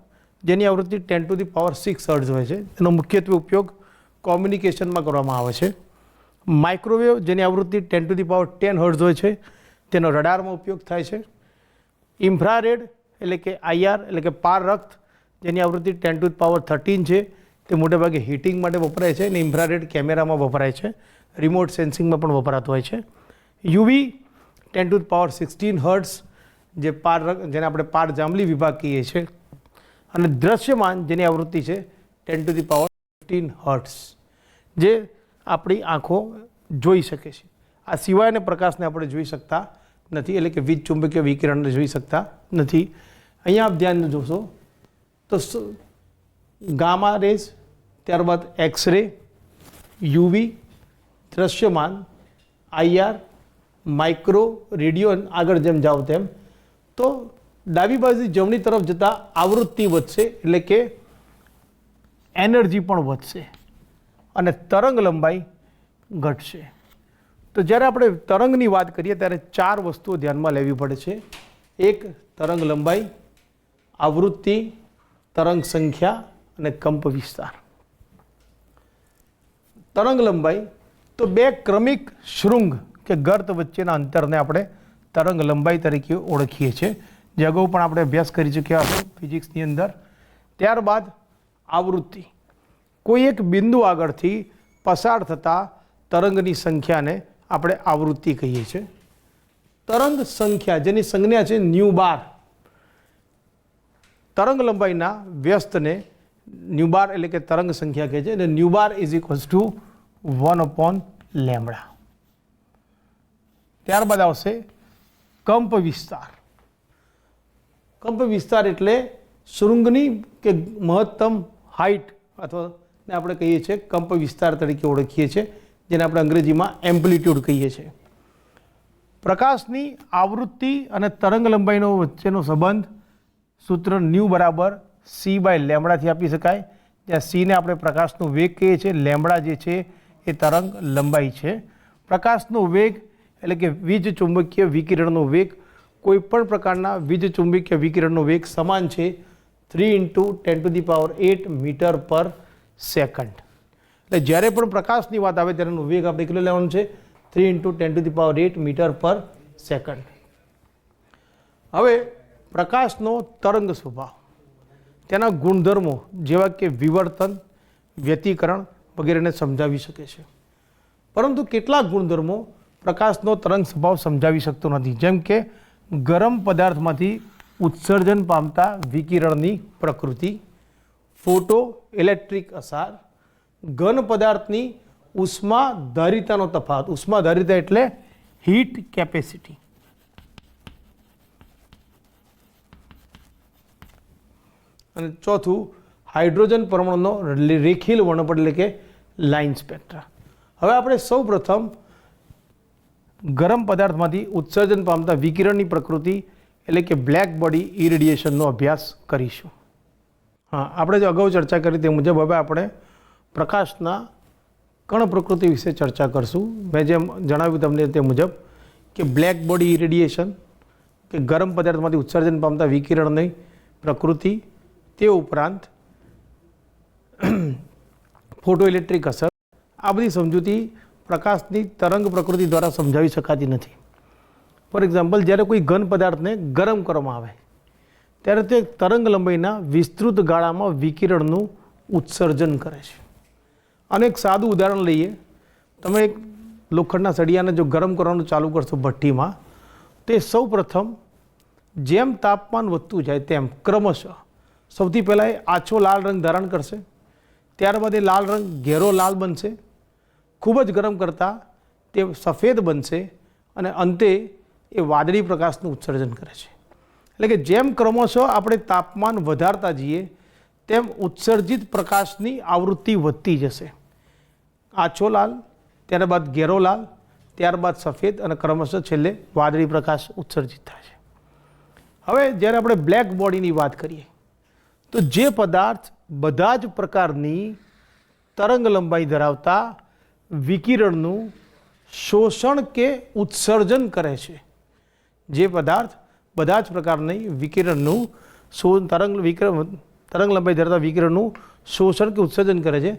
જેની આવૃત્તિ 10⁶ હર્ટ્ઝ હોય છે, તેનો મુખ્યત્વે ઉપયોગ કોમ્યુનિકેશનમાં કરવામાં આવે છે. માઇક્રોવેવ જેની આવૃત્તિ 10⁻10 હર્ટ્ઝ હોય છે, તેનો રડારમાં ઉપયોગ થાય છે. ઇન્ફ્રારેડ એટલે કે IR એટલે કે પારરક્ત જેની આવૃત્તિ 10⁻13 છે, તે મોટેભાગે હીટિંગ માટે વપરાય છે અને ઇન્ફ્રારેડ કેમેરામાં વપરાય છે, રિમોટ સેન્સિંગમાં પણ વપરાતો હોય છે. UV 10⁻16 હર્ટ્ઝ જે જેને આપણે પાર જાંબલી વિભાગ કહીએ છીએ, અને દ્રશ્યમાન જેની આવૃત્તિ છે 10⁻15 હર્ટ્ઝ જે આપણી આંખો જોઈ શકે છે. આ સિવાયના પ્રકાશને આપણે જોઈ શકતા નથી, એટલે કે વીજ ચુંબકીય વિકિરણને જોઈ શકતા નથી. અહીંયા આપ ધ્યાન જોશો તો ગામા રેઝ, ત્યારબાદ એક્સરે, UV, દ્રશ્યમાન, IR, માઇક્રો, રેડિયો, આગળ જેમ જાઓ તેમ, તો ડાબી બાજુથી જમણી તરફ જતાં આવૃત્તિ વધશે એટલે કે એનર્જી પણ વધશે અને તરંગ લંબાઈ ઘટશે. તો જ્યારે આપણે તરંગની વાત કરીએ ત્યારે ચાર વસ્તુઓ ધ્યાનમાં લેવી પડે છે. એક, તરંગ લંબાઈ, આવૃત્તિ, તરંગ સંખ્યા અને કંપ વિસ્તાર. તરંગ લંબાઈ તો બે ક્રમિક શૃંગ કે ગર્ત વચ્ચેના અંતરને આપણે તરંગ લંબાઈ તરીકે ઓળખીએ છીએ, જે અગાઉ પણ આપણે અભ્યાસ કરી ચૂક્યા હતો ફિઝિક્સની અંદર. ત્યારબાદ આવૃત્તિ, કોઈ એક બિંદુ આગળથી પસાર થતા તરંગની સંખ્યાને આપણે આવૃત્તિ કહીએ છીએ. તરંગ સંખ્યા જેની સંજ્ઞા છે ν⁴, તરંગ લંબાઈના વ્યસ્તને ν⁴ એટલે કે તરંગ સંખ્યા કહે છે, અને ν⁴ = 1/λ. ત્યારબાદ આવશે કંપ વિસ્તાર. કંપ વિસ્તાર એટલે શૃંગની કે મહત્તમ હાઇટ અથવા આપણે કહીએ છીએ કંપ વિસ્તાર તરીકે ઓળખીએ છીએ, જેને આપણે અંગ્રેજીમાં એમ્પ્લિટ્યૂડ કહીએ છીએ. પ્રકાશની આવૃત્તિ અને તરંગ લંબાઈનો વચ્ચેનો સંબંધ સૂત્ર ν = c/λ થી આપી શકાય, જ્યાં c ને આપણે પ્રકાશનો વેગ કહીએ છીએ, λ જે છે એ તરંગ લંબાઈ છે. પ્રકાશનો વેગ એટલે કે વીજ ચુંબકીય વિકિરણનો વેગ, કોઈ પણ પ્રકારના વીજ ચુંબકીય વિકિરણનો વેગ સમાન છે 3 × 10⁸ મીટર/સેકન્ડ. એટલે જ્યારે પણ પ્રકાશની વાત આવે ત્યારે એનો વેગ આપણે કેટલો લેવાનો છે? 3 × 10⁸ મીટર/સેકન્ડ. હવે પ્રકાશનો તરંગ સ્વભાવ, તેના ગુણધર્મો જેવા કે વિવર્તન, વ્યતિકરણ વગેરેને સમજાવી શકે છે, પરંતુ કેટલાક ગુણધર્મો પ્રકાશનો તરંગ સ્વભાવ સમજાવી શકતો નથી. જેમ કે ગરમ પદાર્થમાંથી ઉત્સર્જન પામતા વિકિરણની પ્રકૃતિ, ફોટો ઇલેક્ટ્રિક અસર, ઘન પદાર્થની ઉષ્માધારિતાનો તફાવત. ઉષ્માધારિતા એટલે હીટ કેપેસિટી. અને ચોથું, હાઇડ્રોજન પરમાણુનો રેખીય વર્ણપટ એટલે કે લાઇન સ્પેક્ટ્રા. હવે આપણે સૌ પ્રથમ ગરમ પદાર્થમાંથી ઉત્સર્જન પામતા વિકિરણની પ્રકૃતિ એટલે કે બ્લેક બોડી ઇરેડિયેશનનો અભ્યાસ કરીશું. હા, આપણે જે અગાઉ ચર્ચા કરી તે મુજબ હવે આપણે પ્રકાશના કણ પ્રકૃતિ વિશે ચર્ચા કરશું. મેં જેમ જણાવ્યું તમને તે મુજબ કે બ્લેક બોડી ઇરેડિયેશન કે ગરમ પદાર્થમાંથી ઉત્સર્જન પામતા વિકિરણની પ્રકૃતિ, તે ઉપરાંત ફોટો ઇલેક્ટ્રિક અસર આ બધી સમજૂતી પ્રકાશની તરંગ પ્રકૃતિ દ્વારા સમજાવી શકાતી નથી. ફોર એક્ઝામ્પલ, જ્યારે કોઈ ઘન પદાર્થને ગરમ કરવામાં આવે ત્યારે તે તરંગ લંબાઈના વિસ્તૃત ગાળામાં વિકિરણનું ઉત્સર્જન કરે છે. અને એક સાદું ઉદાહરણ લઈએ. તમે એક લોખંડના સળિયાને જો ગરમ કરવાનું ચાલુ કરશો ભઠ્ઠીમાં, તે સૌ પ્રથમ જેમ તાપમાન વધતું જાય તેમ ક્રમશઃ સૌથી પહેલાં એ આછો લાલ રંગ ધારણ કરશે, ત્યારબાદ એ લાલ રંગ ઘેરો લાલ બનશે, ખૂબ જ ગરમ કરતાં તે સફેદ બનશે અને અંતે એ વાદળી પ્રકાશનું ઉત્સર્જન કરે છે. એટલે કે જેમ ક્રમશઃ આપણે તાપમાન વધારતા જઈએ તેમ ઉત્સર્જિત પ્રકાશની આવૃત્તિ વધતી જશે. આછો લાલ, ત્યારબાદ ઘેરો લાલ, ત્યારબાદ સફેદ અને ક્રમશઃ છેલ્લે વાદળી પ્રકાશ ઉત્સર્જિત થાય છે. હવે જ્યારે આપણે બ્લેક બોડીની વાત કરીએ તો જે પદાર્થ બધા જ પ્રકારની તરંગ લંબાઈ ધરાવતા વિકિરણનું શોષણ કે ઉત્સર્જન કરે છે, જે પદાર્થ બધા જ પ્રકારની વિકિરણનું તરંગ લંબાઈ ધરાવતા વિકિરણનું શોષણ કે ઉત્સર્જન કરે છે,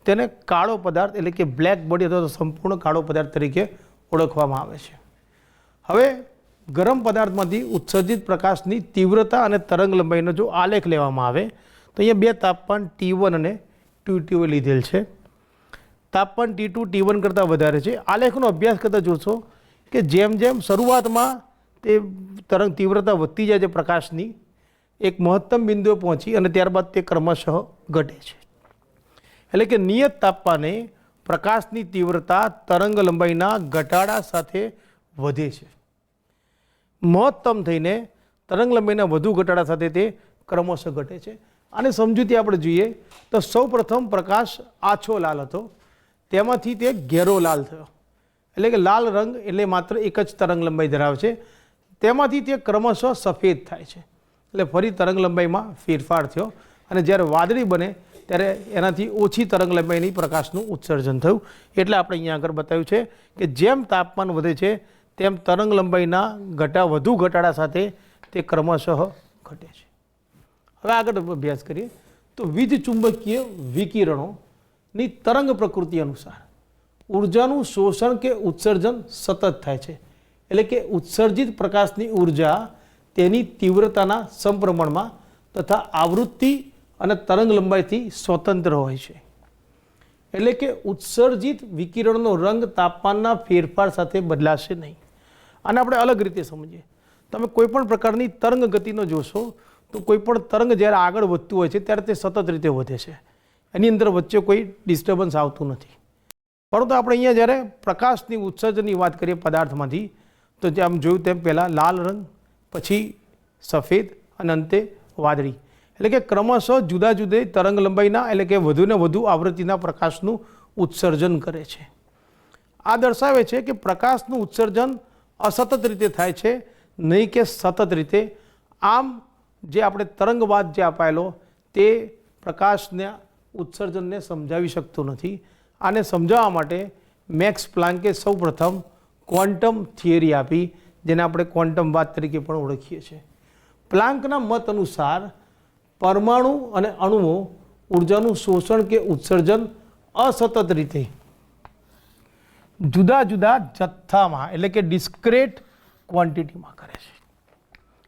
તેને કાળો પદાર્થ એટલે કે બ્લેક બોડી અથવા તો સંપૂર્ણ કાળો પદાર્થ તરીકે ઓળખવામાં આવે છે. હવે ગરમ પદાર્થમાંથી ઉત્સર્જિત પ્રકાશની તીવ્રતા અને તરંગ લંબાઈનો જો આલેખ લેવામાં આવે તો અહીંયા બે તાપમાન T1 અને T2 લીધેલ છે. તાપમાન T2 T1 કરતાં વધારે છે. આલેખનો અભ્યાસ કરતાં જોશો કે જેમ જેમ શરૂઆતમાં તે તરંગ તીવ્રતા વધતી જાય છે પ્રકાશની, એક મહત્તમ બિંદુએ પહોંચી અને ત્યારબાદ તે ક્રમશઃ ઘટે છે. એટલે કે નિયત તાપમાને પ્રકાશની તીવ્રતા તરંગ લંબાઈના ઘટાડા સાથે વધે છે. મહત્તમ થઈને તરંગ લંબાઈના વધુ ઘટાડા સાથે તે ક્રમશઃ ઘટે છે. આને સમજૂતી આપણે જોઈએ તો સૌ પ્રથમ પ્રકાશ આછો લાલ હતો, તેમાંથી તે ઘેરો લાલ થયો. એટલે કે લાલ રંગ એટલે માત્ર એક જ તરંગ લંબાઈ ધરાવે છે, તેમાંથી તે ક્રમશઃ સફેદ થાય છે. એટલે ફરી તરંગ લંબાઈમાં ફેરફાર થયો અને જ્યારે વાદળી બને ત્યારે એનાથી ઓછી તરંગ લંબાઈની પ્રકાશનું ઉત્સર્જન થયું. એટલે આપણે અહીંયા આગળ બતાવ્યું છે કે જેમ તાપમાન વધે છે તેમ તરંગ લંબાઈના વધુ ઘટાડા સાથે તે ક્રમશઃ ઘટે છે. હવે આગળ અભ્યાસ કરીએ તો વીજ ચુંબકીય વિકિરણોની તરંગ પ્રકૃતિ અનુસાર ઉર્જાનું શોષણ કે ઉત્સર્જન સતત થાય છે. એટલે કે ઉત્સર્જિત પ્રકાશની ઉર્જા તેની તીવ્રતાના સમપ્રમાણમાં તથા આવૃત્તિ અને તરંગ લંબાઈથી સ્વતંત્ર હોય છે. એટલે કે ઉત્સર્જિત વિકિરણનો રંગ તાપમાનના ફેરફાર સાથે બદલાશે નહીં. આને આપણે અલગ રીતે સમજીએ. તમે કોઈપણ પ્રકારની તરંગ ગતિનો જોશો તો કોઈપણ તરંગ જ્યારે આગળ વધતું હોય છે ત્યારે તે સતત રીતે વધે છે, એની અંદર વચ્ચે કોઈ ડિસ્ટર્બન્સ આવતું નથી. પરંતુ આપણે અહીંયા જ્યારે પ્રકાશની ઉત્સર્જનની વાત કરીએ પદાર્થમાંથી તો જે આમ જોયું તેમ પહેલાં લાલ રંગ, પછી સફેદ અને અંતે વાદળી. એટલે કે ક્રમશઃ જુદા જુદા તરંગ લંબાઈના એટલે કે વધુને વધુ આવૃત્તિના પ્રકાશનું ઉત્સર્જન કરે છે. આ દર્શાવે છે કે પ્રકાશનું ઉત્સર્જન અસતત રીતે થાય છે, નહીં કે સતત રીતે. આમ જે આપણે તરંગવાદ જે અપાયેલો તે પ્રકાશના ઉત્સર્જનને સમજાવી શકતો નથી. આને સમજાવવા માટે મેક્સ પ્લાન્કે સૌ પ્રથમ ક્વોન્ટમ થિયરી આપી, જેને આપણે ક્વોન્ટમવાદ તરીકે પણ ઓળખીએ છીએ. પ્લાન્કના મત અનુસાર પરમાણુ અને અણુઓ ઉર્જાનું શોષણ કે ઉત્સર્જન અસતત રીતે જુદા જુદા જથ્થામાં એટલે કે ડિસ્ક્રેટ ક્વોન્ટિટીમાં કરે છે.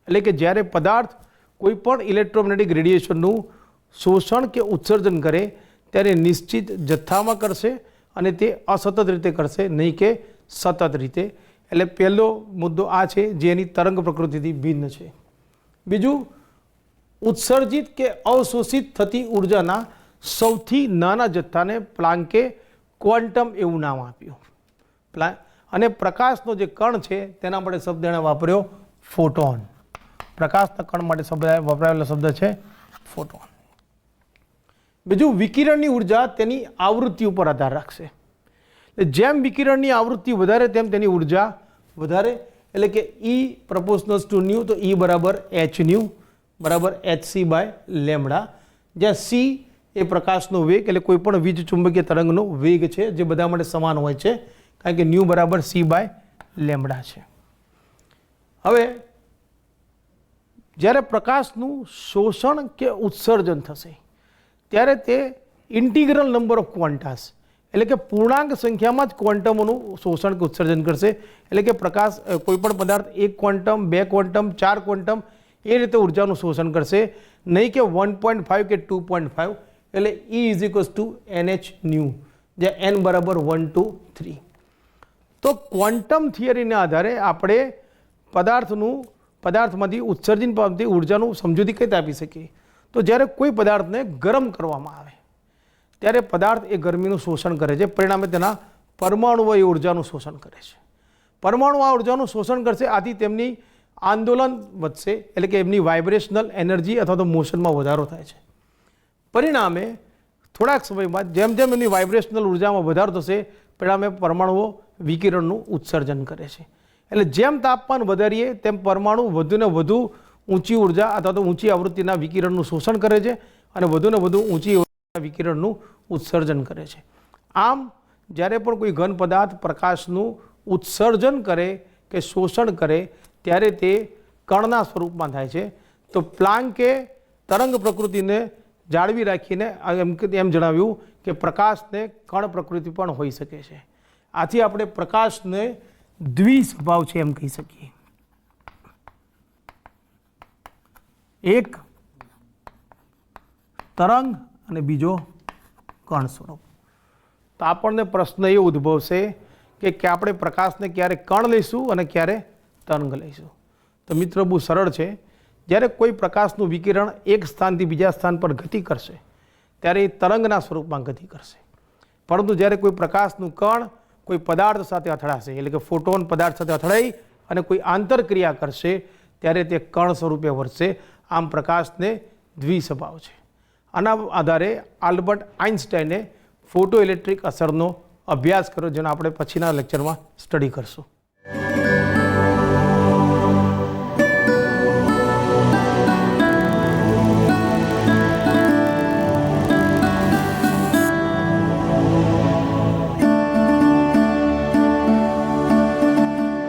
એટલે કે જ્યારે પદાર્થ કોઈ પણ ઇલેક્ટ્રોમેગ્નેટિક રેડિયેશનનું શોષણ કે ઉત્સર્જન કરે ત્યારે નિશ્ચિત જથ્થામાં કરશે અને તે અસતત રીતે કરશે, નહીં કે સતત રીતે. એટલે પહેલો મુદ્દો આ છે જે એની તરંગ પ્રકૃતિથી ભિન્ન છે. બીજું, ઉત્સર્જિત કે અવશોષિત થતી ઉર્જાના સૌથી નાના જથ્થાને પ્લાન્કે ક્વોન્ટમ એવું નામ આપ્યું. અને પ્રકાશનો જે કણ છે તેના માટે શબ્દ એણે વાપર્યો ફોટોન. પ્રકાશના કણ માટે વપરાયેલો શબ્દ છે ફોટોન. બીજું, વિકિરણની ઉર્જા તેની આવૃત્તિ ઉપર આધાર રાખશે. જેમ વિકિરણની આવૃત્તિ વધારે તેમ તેની ઉર્જા વધારે. એટલે કે E પ્રપોર્શનલ ટુ ન્યુ, તો E બરાબર h ન્યુ બરાબર hc/λ, જ્યાં c એ પ્રકાશનો વેગ એટલે કોઈ પણ વીજ ચુંબકીય તરંગનો વેગ છે જે બધા માટે સમાન હોય છે, કારણ કે ન્યુ બરાબર c/λ છે. હવે જ્યારે પ્રકાશનું શોષણ કે ઉત્સર્જન થશે ત્યારે તે ઇન્ટિગ્રલ નંબર ઓફ ક્વોન્ટાસ એટલે કે પૂર્ણાંક સંખ્યામાં જ ક્વોન્ટમોનું શોષણ કે ઉત્સર્જન કરશે. એટલે કે પ્રકાશ કોઈપણ પદાર્થ 1 ક્વોન્ટમ 2 ક્વોન્ટમ 4 ક્વોન્ટમ એ રીતે ઉર્જાનું શોષણ કરશે, નહીં કે 1.5 કે 2.5. એટલે E = Nhν, જ્યાં n બરાબર 1 2 3. તો ક્વોન્ટમ થિયરીના આધારે આપણે પદાર્થમાંથી ઉત્સર્જન પામતી ઉર્જાનું સમજૂતી કઈ રીતે આપી શકીએ? તો જ્યારે કોઈ પદાર્થને ગરમ કરવામાં આવે ત્યારે પદાર્થ એ ગરમીનું શોષણ કરે છે, પરિણામે તેના પરમાણુઓ એ ઉર્જાનું શોષણ કરે છે. પરમાણુ આ ઉર્જાનું શોષણ કરશે, આથી તેમની આંદોલન વધશે, એટલે કે એમની વાઇબ્રેશનલ એનર્જી અથવા તો મોશનમાં વધારો થાય છે. પરિણામે થોડાક સમય બાદ જેમ જેમ એમની વાઇબ્રેશનલ ઉર્જામાં વધારો થશે, પરિણામે પરમાણુઓ વિકિરણનું ઉત્સર્જન કરે છે. એટલે જેમ તાપમાન વધારીએ તેમ પરમાણુ વધુને વધુ ઊંચી ઉર્જા અથવા તો ઊંચી આવૃત્તિના વિકિરણનું શોષણ કરે છે અને વધુને વધુ ઊંચી વિકિરણનું ઉત્સર્જન કરે છે. આમ જ્યારે પણ કોઈ ઘન પદાર્થ પ્રકાશનું ઉત્સર્જન કરે કે શોષણ કરે ત્યારે તે કણના સ્વરૂપમાં થાય છે. તો પ્લાન્કે તરંગ પ્રકૃતિને જાળવી રાખીને એમ જણાવ્યું કે પ્રકાશને કણ પ્રકૃતિ પણ હોઈ શકે છે. આથી આપણે પ્રકાશને દ્વિસ્વભાવ છે એમ કહી શકીએ. એક તરંગ અને બીજો કણ સ્વરૂપ. તો આપણને પ્રશ્ન એ ઉદ્ભવશે કે આપણે પ્રકાશને ક્યારે કણ લઈશું અને ક્યારે તરંગ લઈશું? તો મિત્રો બહુ સરળ છે. જ્યારે કોઈ પ્રકાશનું વિકિરણ એક સ્થાનથી બીજા સ્થાન પર ગતિ કરશે ત્યારે એ તરંગના સ્વરૂપમાં ગતિ કરશે. પરંતુ જ્યારે કોઈ પ્રકાશનું કણ કોઈ પદાર્થ સાથે અથડાશે, એટલે કે ફોટોન પદાર્થ સાથે અથડાઈ અને કોઈ આંતરક્રિયા કરશે ત્યારે તે કણ સ્વરૂપે વર્તશે. આમ પ્રકાશને દ્વિસ્વભાવ છે. આના આધારે આલ્બર્ટ આઇન્સ્ટાઈને ફોટો ઇલેક્ટ્રિક અસરનો અભ્યાસ કર્યો, જેનો આપણે પછીના લેક્ચરમાં સ્ટડી કરશું.